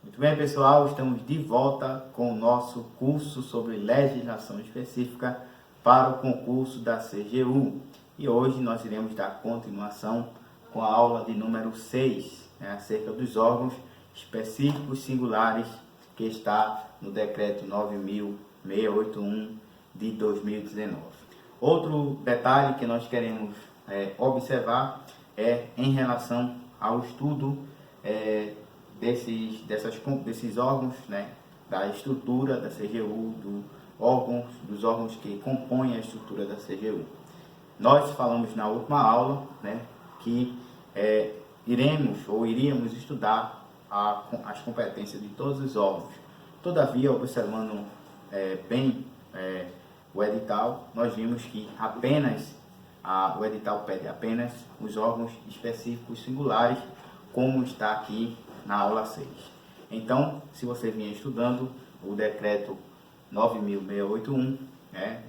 Muito bem, pessoal, estamos de volta com o nosso curso sobre legislação específica para o concurso da CGU. E hoje nós iremos dar continuação com a aula de número 6, acerca dos órgãos específicos singulares, que está no decreto 9.681 de 2019. Outro detalhe que nós queremos observar é em relação ao estudo desses órgãos, da estrutura da CGU, dos órgãos que compõem a estrutura da CGU. Nós falamos na última aula, que iríamos estudar as competências de todos os órgãos. Todavia, observando bem o edital, nós vimos que o edital pede apenas os órgãos específicos singulares, como está aqui na aula 6. Então, se você vinha estudando o decreto 9.681,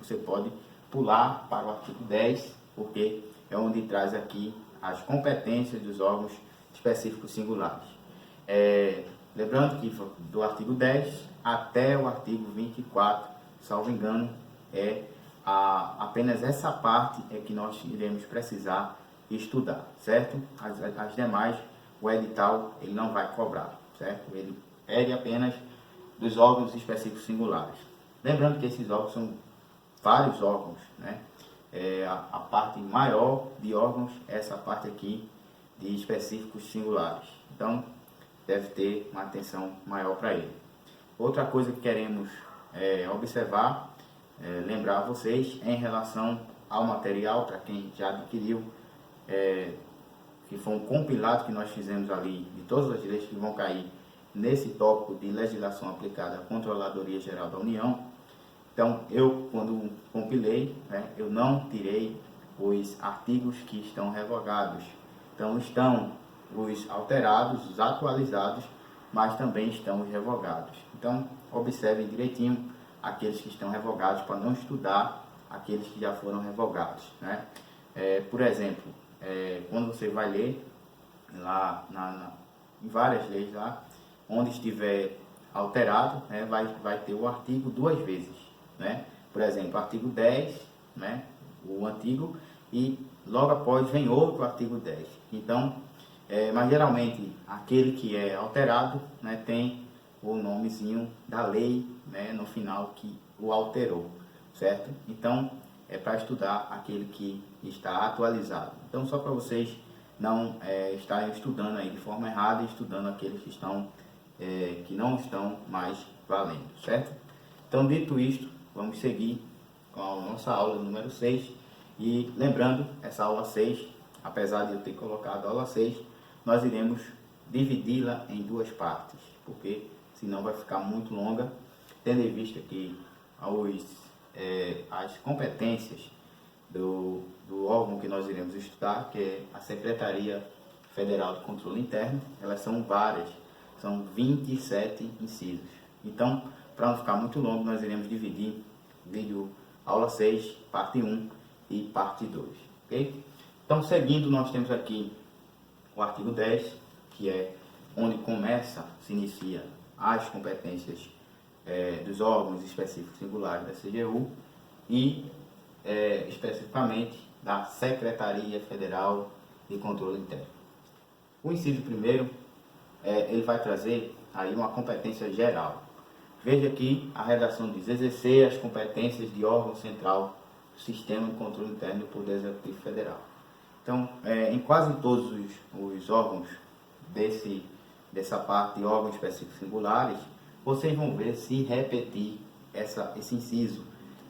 você pode pular para o artigo 10, porque é onde traz aqui as competências dos órgãos específicos singulares. Lembrando que do artigo 10 até o artigo 24, salvo engano, apenas essa parte é que nós iremos precisar estudar, certo? As demais, o edital ele não vai cobrar, certo? Ele pede apenas dos órgãos específicos singulares. Lembrando que esses órgãos são vários órgãos, a parte maior de órgãos é essa parte aqui de específicos singulares. Então, deve ter uma atenção maior para ele. Outra coisa que queremos observar, lembrar a vocês, em relação ao material, para quem já adquiriu, que foi um compilado que nós fizemos ali, de todas as leis que vão cair nesse tópico de legislação aplicada à Controladoria Geral da União. Então, eu, quando compilei, eu não tirei os artigos que estão revogados. Então, estão os alterados, os atualizados, mas também estão os revogados. Então, observem direitinho aqueles que estão revogados, para não estudar aqueles que já foram revogados. Por exemplo, quando você vai ler lá em várias leis lá, onde estiver alterado, vai ter o artigo duas vezes. Por exemplo, artigo 10, o antigo, e logo após vem outro artigo 10. Então, mas geralmente aquele que é alterado, tem o nomezinho da lei, no final, que o alterou, certo? Então, é para estudar aquele que está atualizado. Então, só para vocês não estarem estudando aí de forma errada e estudando aqueles que não estão mais valendo, certo? Então, dito isto, vamos seguir com a nossa aula número 6. E lembrando, essa aula 6, apesar de eu ter colocado a aula 6, nós iremos dividi-la em duas partes, porque senão vai ficar muito longa, tendo em vista que as competências do órgão que nós iremos estudar, que é a Secretaria Federal de Controle Interno, elas são várias, são 27 incisos. Então, para não ficar muito longo, nós iremos dividir vídeo aula 6, parte 1 e parte 2, ok? Então, seguindo, nós temos aqui o artigo 10, que é onde se inicia as competências dos órgãos específicos singulares da CGU e especificamente da Secretaria Federal de Controle Interno. O inciso primeiro, ele vai trazer aí uma competência geral. Veja aqui a redação diz: exercer as competências de órgão central do Sistema de Controle Interno do Poder Executivo Federal. Então, em quase todos os órgãos dessa parte de órgãos específicos singulares, vocês vão ver se repetir esse inciso,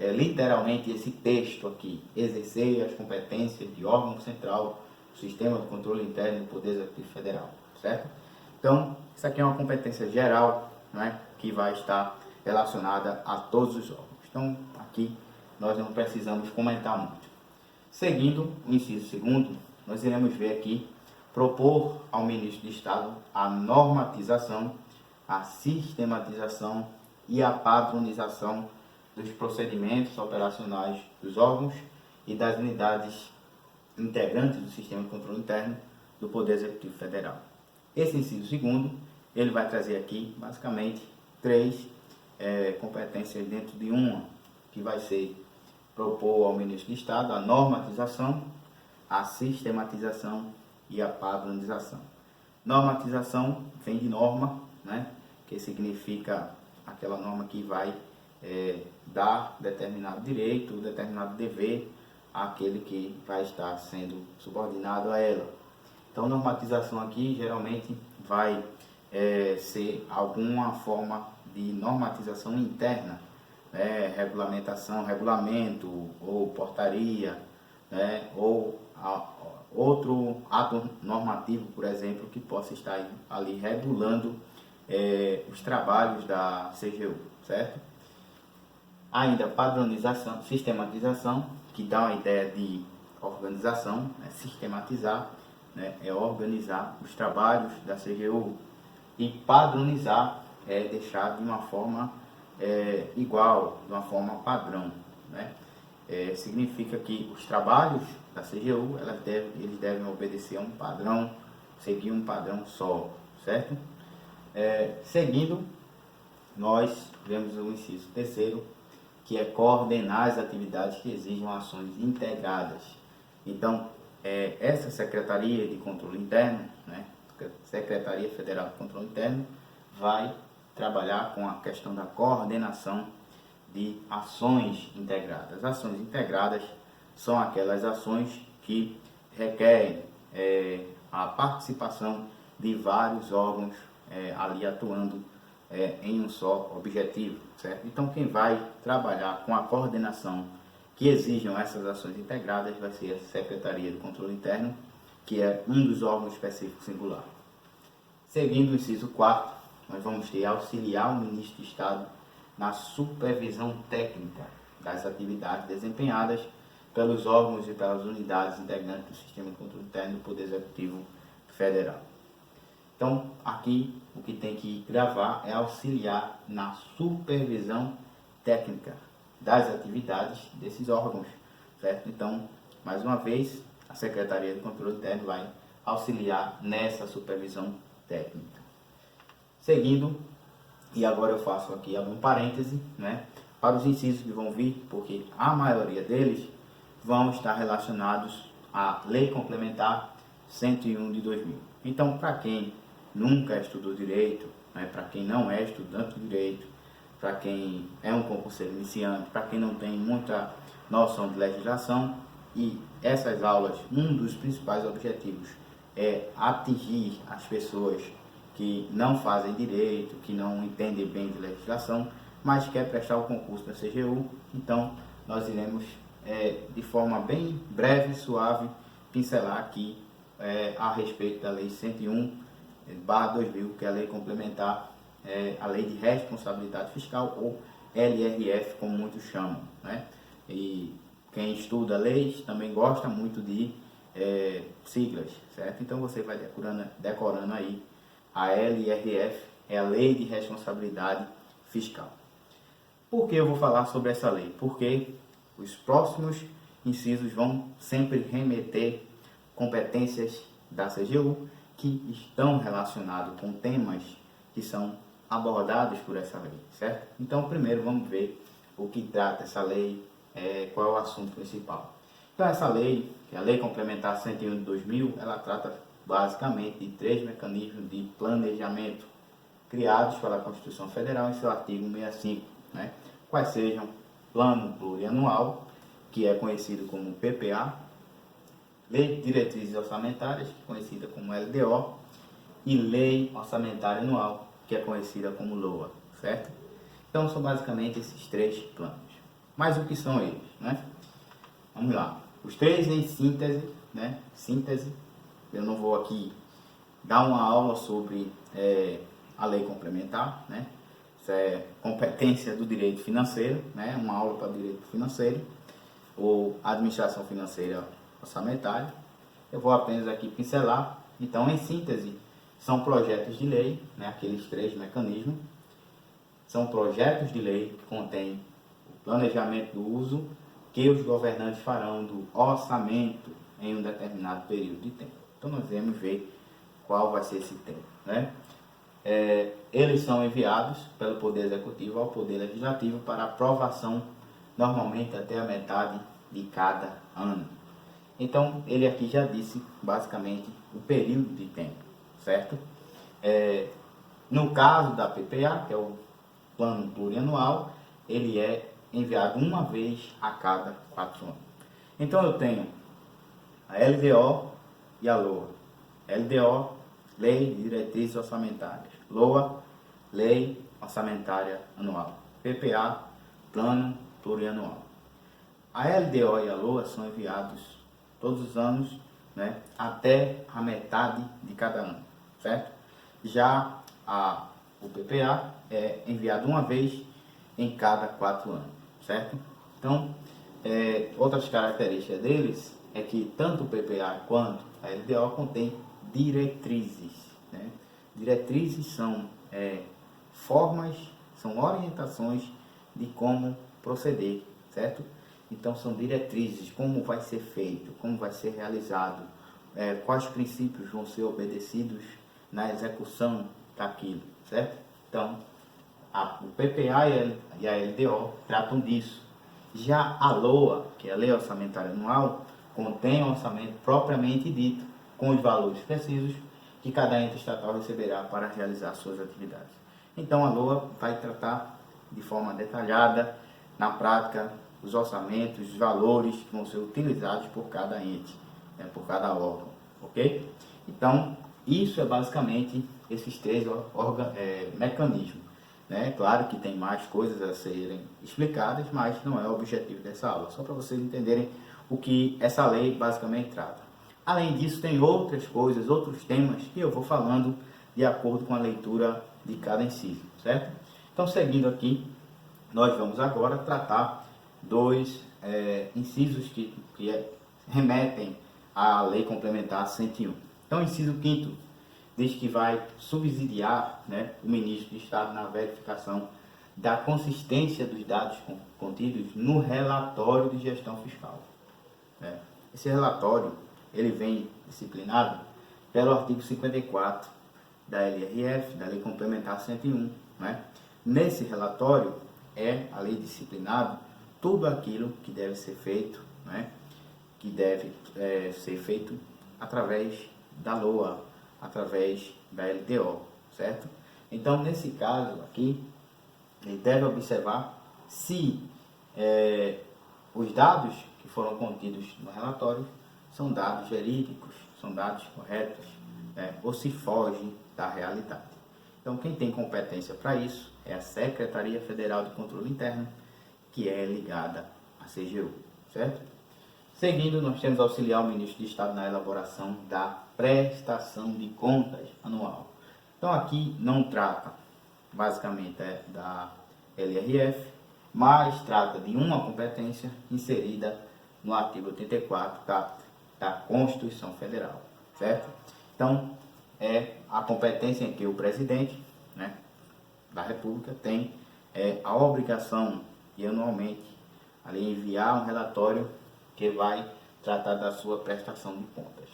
literalmente esse texto aqui: exercer as competências de órgão central do Sistema de Controle Interno do Poder Executivo Federal, certo? Então, isso aqui é uma competência geral, que vai estar relacionada a todos os órgãos. Então, aqui nós não precisamos comentar muito. Seguindo o inciso segundo, nós iremos ver aqui: propor ao ministro de Estado a normatização, a sistematização e a padronização dos procedimentos operacionais dos órgãos e das unidades integrantes do Sistema de Controle Interno do Poder Executivo Federal. Esse inciso segundo ele vai trazer aqui basicamente três competências dentro de uma, que vai ser propor ao ministro de Estado a normatização, a sistematização e a padronização. Normatização vem de norma, né, que significa aquela norma que vai dar determinado direito, determinado dever àquele que vai estar sendo subordinado a ela. Então, normatização aqui geralmente vai ser alguma forma de normatização interna, regulamentação, regulamento ou portaria, ou outro ato normativo, por exemplo, que possa estar ali regulando os trabalhos da CGU, certo? Ainda padronização, sistematização, que dá uma ideia de organização, sistematizar, é organizar os trabalhos da CGU, e padronizar é deixar de uma forma igual, de uma forma padrão, significa que os trabalhos da CGU eles devem obedecer a um padrão, seguir um padrão só, certo? Seguindo, nós vemos o inciso terceiro, que é coordenar as atividades que exigem ações integradas. Então, essa Secretaria de Controle Interno, Secretaria Federal de Controle Interno, vai trabalhar com a questão da coordenação de ações integradas. Ações integradas são aquelas ações que requerem a participação de vários órgãos ali atuando em um só objetivo, certo? Então, quem vai trabalhar com a coordenação que exijam essas ações integradas vai ser a Secretaria de Controle Interno, que é um dos órgãos específicos singular. Seguindo o inciso 4, nós vamos ter auxiliar o ministro de Estado na supervisão técnica das atividades desempenhadas pelos órgãos e pelas unidades integrantes do Sistema de Controle Interno do Poder Executivo Federal. Então, aqui o que tem que gravar é auxiliar na supervisão técnica das atividades desses órgãos, certo? Então, mais uma vez, a Secretaria de Controle Interno vai auxiliar nessa supervisão técnica. Seguindo, e agora eu faço aqui um parêntese, para os incisos que vão vir, porque a maioria deles vão estar relacionados à Lei Complementar 101 de 2000. Então, para quem nunca estudou direito, para quem não é estudante de direito, para quem é um concurseiro iniciante, para quem não tem muita noção de legislação, e essas aulas, um dos principais objetivos é atingir as pessoas que não fazem direito, que não entendem bem de legislação, mas quer prestar o concurso da CGU. Então, nós iremos, de forma bem breve e suave, pincelar aqui a respeito da Lei 101/2000, que é a Lei Complementar, a Lei de Responsabilidade Fiscal, ou LRF, como muitos chamam, E quem estuda leis também gosta muito de siglas, certo? Então você vai decorando aí. A LRF é a Lei de Responsabilidade Fiscal. Por que eu vou falar sobre essa lei? Porque os próximos incisos vão sempre remeter competências da CGU que estão relacionados com temas que são abordados por essa lei, certo? Então, primeiro vamos ver o que trata essa lei, qual é o assunto principal. Então, essa lei, que é a Lei Complementar 101 de 2000, ela trata basicamente de 3 mecanismos de planejamento criados pela Constituição Federal em seu artigo 65, quais sejam Plano Plurianual, que é conhecido como PPA, Lei de Diretrizes Orçamentárias, conhecida como LDO, e Lei Orçamentária Anual, que é conhecida como LOA, certo? Então, são basicamente esses 3 planos. Mas o que são eles, Vamos lá. Os 3 em síntese, Síntese. Eu não vou aqui dar uma aula sobre a lei complementar, Isso é competência do direito financeiro, Uma aula para direito financeiro ou administração financeira orçamentária. Eu vou apenas aqui pincelar. Então, em síntese, são projetos de lei, aqueles 3 mecanismos. São projetos de lei que contêm o planejamento do uso que os governantes farão do orçamento em um determinado período de tempo. Então, nós vamos ver qual vai ser esse tempo, eles são enviados pelo Poder Executivo ao Poder Legislativo para aprovação, normalmente até a metade de cada ano. Então, ele aqui já disse, basicamente, o período de tempo, certo? No caso da PPA, que é o Plano Plurianual, ele é enviado uma vez a cada 4 anos. Então, eu tenho a LDO e a LOA. LDO, Lei de Diretrizes Orçamentárias. LOA, Lei Orçamentária Anual. PPA, Plano Plurianual. A LDO e a LOA são enviados todos os anos, né, até a metade de cada ano, certo? Já o PPA é enviado uma vez em cada 4 anos, certo? Então, outras características deles é que tanto o PPA quanto a LDO contém diretrizes, né? Diretrizes são formas, são orientações de como proceder, certo? Então são diretrizes, como vai ser feito, como vai ser realizado, quais princípios vão ser obedecidos na execução daquilo, certo? Então, o PPA e a LDO tratam disso. Já a LOA, que é a Lei Orçamentária Anual, contém um orçamento propriamente dito, com os valores precisos que cada ente estatal receberá para realizar suas atividades. Então a LOA vai tratar de forma detalhada, na prática, os orçamentos, os valores que vão ser utilizados por cada ente, por cada órgão, ok? Então, isso é basicamente esses 3 mecanismos. Claro que tem mais coisas a serem explicadas, mas não é o objetivo dessa aula, só para vocês entenderem o que essa lei basicamente trata. Além disso, tem outras coisas, outros temas que eu vou falando de acordo com a leitura de cada inciso, certo? Então, seguindo aqui, nós vamos agora tratar 2 incisos que remetem à Lei Complementar 101. Então, o inciso 5º diz que vai subsidiar, o ministro de Estado na verificação da consistência dos dados contidos no relatório de gestão fiscal. Esse relatório ele vem disciplinado pelo artigo 54 da LRF, da Lei Complementar 101. Nesse relatório a lei disciplinado tudo aquilo que deve ser feito, que deve ser feito através da LOA, através da LDO, certo? Então, nesse caso aqui, ele deve observar se os dados que foram contidos no relatório são dados verídicos, são dados corretos, ou se fogem da realidade. Então, quem tem competência para isso é a Secretaria Federal de Controle Interno, que é ligada à CGU, certo? Seguindo, nós temos auxiliar o ministro de Estado na elaboração da prestação de contas anual. Então, aqui não trata, basicamente, da LRF, mas trata de uma competência inserida no artigo 84 da Constituição Federal, certo? Então, é a competência em que o presidente, da República tem a obrigação de anualmente ali enviar um relatório que vai tratar da sua prestação de contas.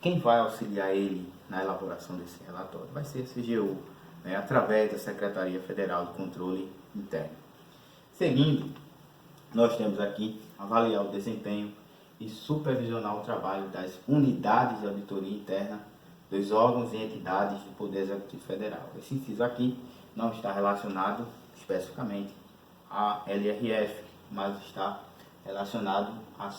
Quem vai auxiliar ele na elaboração desse relatório vai ser a CGU, através da Secretaria Federal de Controle Interno. Seguindo, nós temos aqui avaliar o desempenho e supervisionar o trabalho das unidades de auditoria interna dos órgãos e entidades do Poder Executivo Federal. Esse inciso aqui não está relacionado especificamente à LRF, mas está relacionado a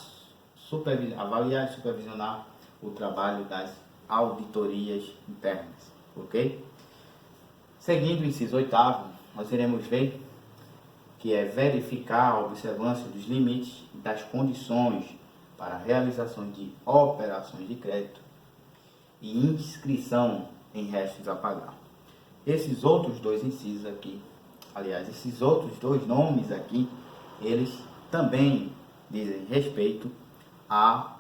avaliar e supervisionar o trabalho das auditorias internas, ok? Seguindo o inciso 8º, nós iremos ver que é verificar a observância dos limites e das condições para a realização de operações de crédito e inscrição em restos a pagar. Esses outros 2 incisos aqui, aliás, esses outros 2 nomes aqui, eles também dizem respeito a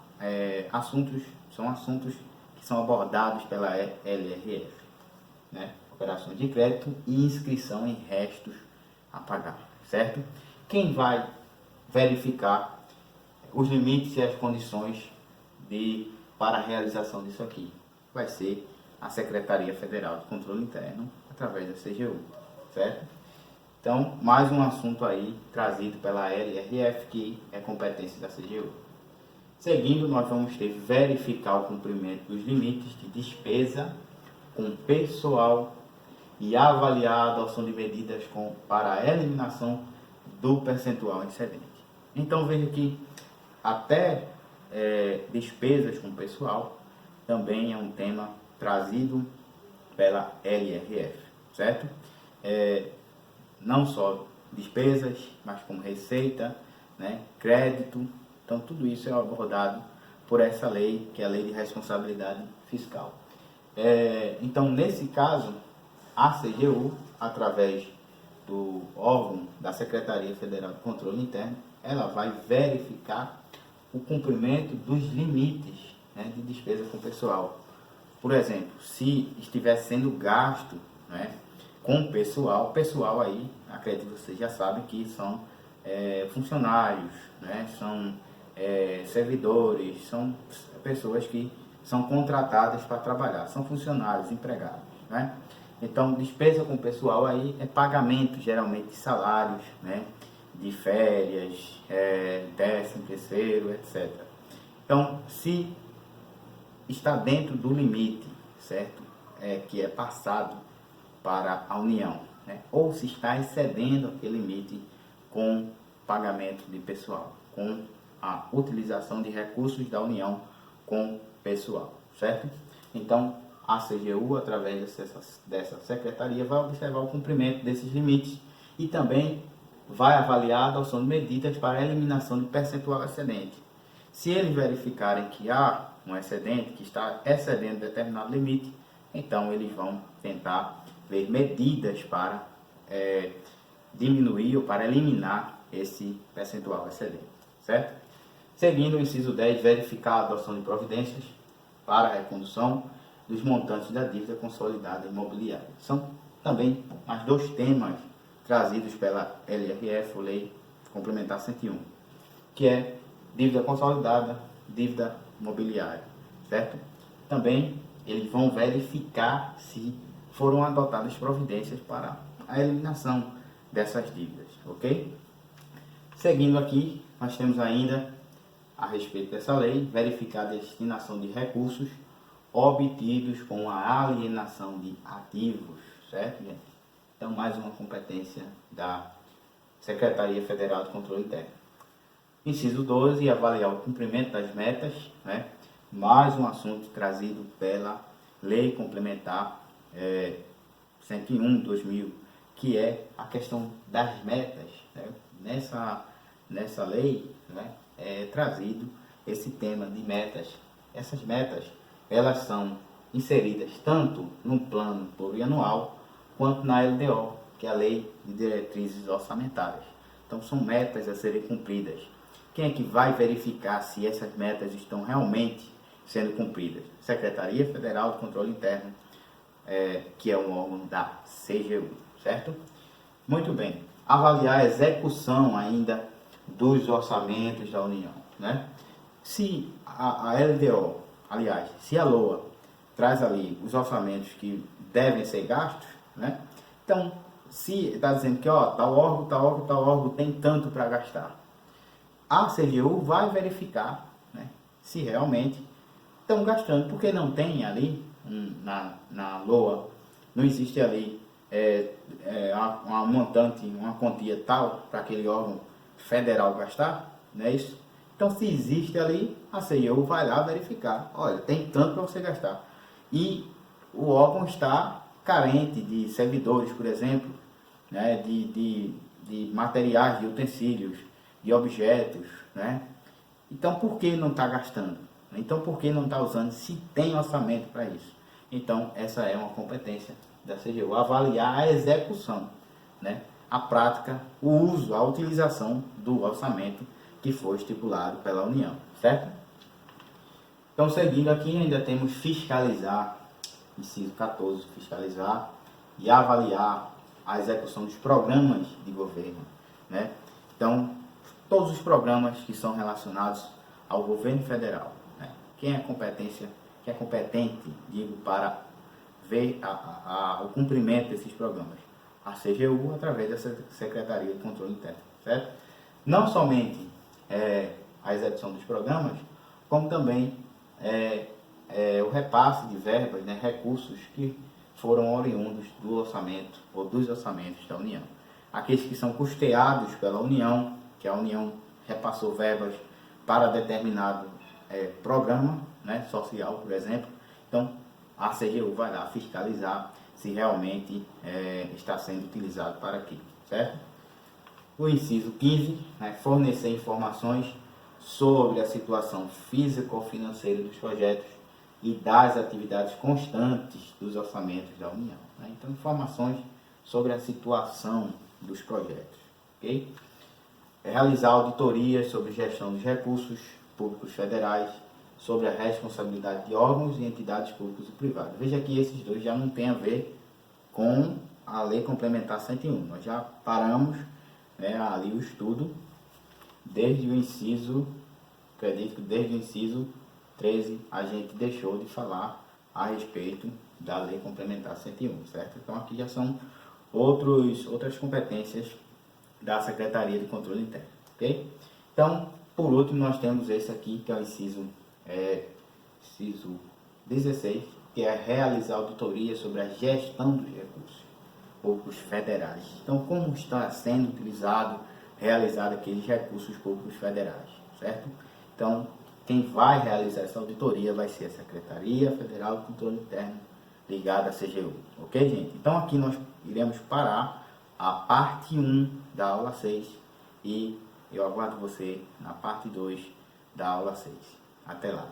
são assuntos que são abordados pela LRF, operações de crédito e inscrição em restos a pagar, certo? Quem vai verificar os limites e as condições para a realização disso aqui vai ser a Secretaria Federal de Controle Interno através da CGU, certo? Então, mais um assunto aí trazido pela LRF, que é competência da CGU. Seguindo, nós vamos ter verificar o cumprimento dos limites de despesa com pessoal e avaliar a adoção de medidas para a eliminação do percentual excedente. Então, veja que até despesas com pessoal também é um tema trazido pela LRF, certo? Não só despesas, mas como receita, né, crédito. Então, tudo isso é abordado por essa lei, que é a Lei de Responsabilidade Fiscal. Então, nesse caso, a CGU, através do órgão da Secretaria Federal de Controle Interno, ela vai verificar o cumprimento dos limites, né, de despesa com pessoal. Por exemplo, se estiver sendo gasto, né, com pessoal aí, acredito que vocês já sabem que são funcionários, né, são servidores, são pessoas que são contratadas para trabalhar, são funcionários, empregados, né? Então, despesa com pessoal aí é pagamento, geralmente, de salários, né, de férias, 13º, etc. Então, se está dentro do limite, certo? Que é passado para a União, né? Ou se está excedendo aquele limite com pagamento de pessoal, com a utilização de recursos da União com pessoal, certo? Então, a CGU, através dessa secretaria, vai observar o cumprimento desses limites e também vai avaliar a adoção de medidas para a eliminação do percentual excedente. Se eles verificarem que há um excedente, que está excedendo determinado limite, então eles vão tentar ver medidas para diminuir ou para eliminar esse percentual excedente, certo? Seguindo o inciso 10, verificar a adoção de providências para a recondução dos montantes da dívida consolidada imobiliária. São também mais dois temas trazidos pela LRF, ou Lei Complementar 101, que é dívida consolidada, dívida imobiliária, certo? Também eles vão verificar se foram adotadas providências para a eliminação dessas dívidas, ok? Seguindo aqui, nós temos ainda, a respeito dessa lei, verificar a destinação de recursos obtidos com a alienação de ativos, certo, gente? Então, mais uma competência da Secretaria Federal de Controle Interno. Inciso 12, avaliar o cumprimento das metas, né? Mais um assunto trazido pela Lei Complementar 101/2000, que é a questão das metas, né? Nessa lei, né, é trazido esse tema de metas. Essas metas, elas são inseridas tanto no plano plurianual quanto na LDO, que é a Lei de Diretrizes Orçamentárias. Então, são metas a serem cumpridas. Quem é que vai verificar se essas metas estão realmente sendo cumpridas? Secretaria Federal de Controle Interno, que é um órgão da CGU, certo? Muito bem. Avaliar a execução ainda dos orçamentos da União, né? Se a LDO, aliás, se a LOA traz ali os orçamentos que devem ser gastos, né? Então, se está dizendo que tal órgão tem tanto para gastar, a CGU vai verificar, né, se realmente estão gastando, porque não tem ali na LOA, não existe ali uma montante, uma quantia tal para aquele órgão federal gastar, não é isso? Então, se existe ali, a CGU vai lá verificar, olha, tem tanto para você gastar. E o órgão está carente de servidores, por exemplo, né, de materiais, de utensílios, de objetos, né? Então, por que não está gastando? Então, por que não está usando, se tem orçamento para isso? Então, essa é uma competência da CGU, avaliar a execução, né? A prática, o uso, a utilização do orçamento que foi estipulado pela União, certo? Então, seguindo aqui, ainda temos fiscalizar, inciso 14, fiscalizar e avaliar a execução dos programas de governo, né? Então, todos os programas que são relacionados ao governo federal, né? Quem é competente, digo, para vê o cumprimento desses programas? A CGU, através da Secretaria de Controle Interno, certo? Não somente a execução dos programas, como também o repasse de verbas, né, recursos que foram oriundos do orçamento ou dos orçamentos da União. Aqueles que são custeados pela União, que a União repassou verbas para determinado programa, né, social, por exemplo. Então, a CGU vai lá fiscalizar se realmente está sendo utilizado para aquilo, certo? O inciso 15, né, fornecer informações sobre a situação físico-financeira dos projetos e das atividades constantes dos orçamentos da União. Né? Então, informações sobre a situação dos projetos. Okay? Realizar auditorias sobre gestão dos recursos públicos federais, sobre a responsabilidade de órgãos e entidades públicas e privadas. Veja que esses dois já não têm a ver com a Lei Complementar 101. Nós já paramos ali o estudo desde o inciso, acredito que desde o inciso 13 a gente deixou de falar a respeito da Lei Complementar 101, certo? Então aqui já são outras competências da Secretaria de Controle Interno, ok? Então, por último, nós temos esse aqui, que é o inciso 16, que é realizar auditoria sobre a gestão dos recursos públicos federais. Então, como está sendo realizado aqueles recursos públicos federais, certo? Então, quem vai realizar essa auditoria vai ser a Secretaria Federal de Controle Interno, ligada à CGU, ok, gente? Então, aqui nós iremos parar a parte 1 da aula 6 e eu aguardo você na parte 2 da aula 6. Até lá!